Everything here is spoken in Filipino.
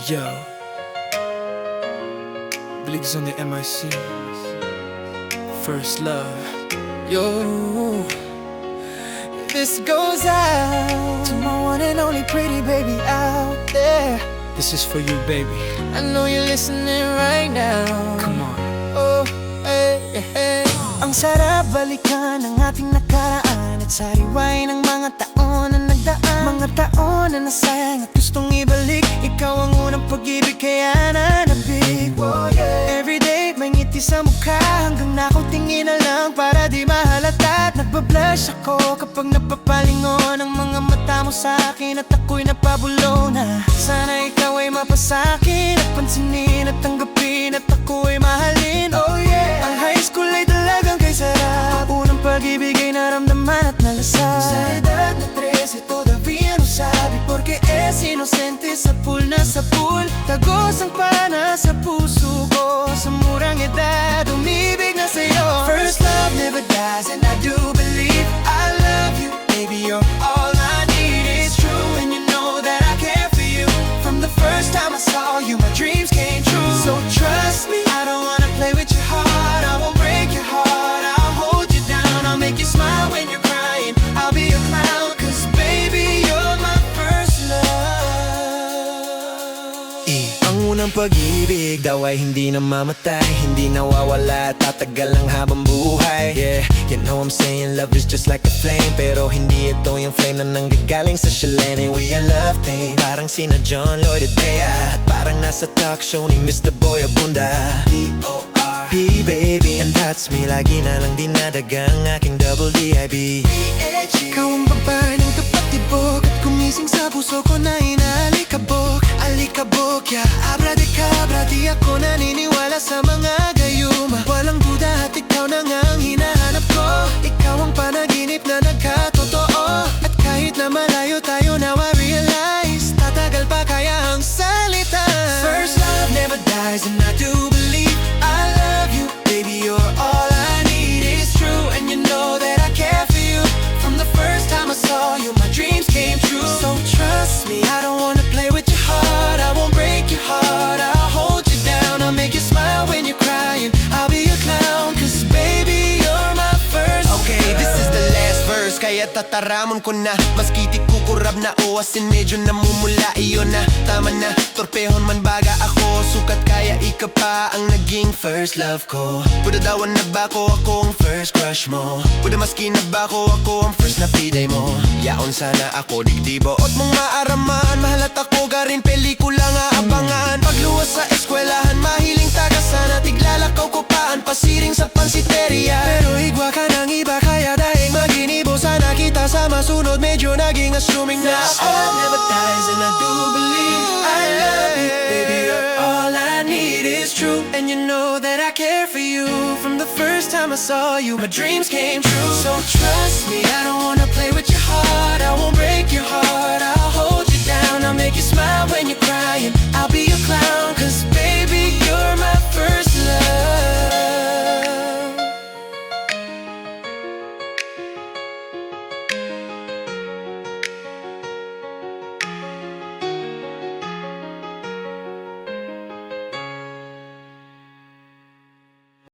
Yo, Bligs on the MIC. First love. Yo, this goes out to my one and only pretty baby out there. This is for you, baby. I know you're listening right now. Come on. Oh, hey, hey. Ang sarap balikan ng ating nakaraan at sariwain ng mga taon na nagdaan. Mga taon na nasayang at gustong ibalik. Ikaw ang unang pag-ibig kaya nanabig. Oh, yeah. Everyday may ngiti sa mukha hanggang nakutingin na lang para di mahalata. At nagbablush ako kapag napapalingon ang mga mata mo sa akin at ako'y napabulo na. Sana ikaw ay mapasakin at pansinin at tanggapin at ako'y mahalin. Oh yeah. Ang high school ay talagang kay sarap. Unang pag-ibig ay naramdaman at nalasap. Sa edad na 13 todavía no sabi porque es inocente. Sa pool na sa pool, tagos ang pana sa puso ko. Sa murang edad, umibig na sa'yo. First love never dies and I do believe I love you. Baby, you're all I need, it's true. And you know that I care for you. From the first time I saw you, my dreams came true. So trust me, I don't wanna play with your heart. I won't break your heart, I'll hold you down. I'll make you smile when you're crying, I'll be your clown. Cause baby, you're my first love. Ang unang pag-ibig daw ay hindi namamatay, hindi nawawala, tatagal lang habang buhay. Yeah, you know I'm saying love is just like a flame, pero hindi ito yung flame na nanggagaling sa Shalene. We are love thing, parang sina John Lloyd at Bea, at parang nasa talk show ni Mr. Boy Abunda. D.O.R.P. baby, and that's me. Lagi na lang dinadagang aking double D.I.B. Ikaw ang babae ng kapatibok at kumising sa puso ko na inaalikabok. Alikabok, yeah, abra-de-cabra. Di ako naniniwala sa mga gayuma. Walang duda at ikaw na nga ang hinahanap ko. Ikaw ang panaginip na nagkatotoo. At kahit na malayo tayo, now I realize tatagal pa kaya ang salita. First love never dies and I do believe I love you. Baby, you're all I need, it's true. And you know that I care for you. From the first time I saw you, my dreams came true. So trust me, I don't wanna play with your heart. I won't break your heart, I'll hold you down. I'll make you smile when you're crying, I'll be your clown. Cause baby, you're my first Okay, this is the last verse, kaya tataramon ko na. Maski di kukurab na oasin, medyo namumula. Iyon na, tama na, torpehon man baga ako. Sukat kaya ika pa ang naging first love ko. Buda dawan na ba ko ako ang first crush mo? Buda maski na ba ko ako ang first na piday mo? Yaon sana ako digdibo ot mong maaraman. Mahalat ako garin pelikula nga abangan. Pagluwas sa eskwelahan, mahiling tagasan at iglalakaw ko paan, pasiring sa pansiteria. Pero higwa ka ng iba kaya dahil maginibo. Sana kita sa masunod, medyo naging assuming na love never dies and I do believe I love you. Baby, you're all I need, it's true. And you know that I care for you. From the first time I saw you, my dreams came true. So trust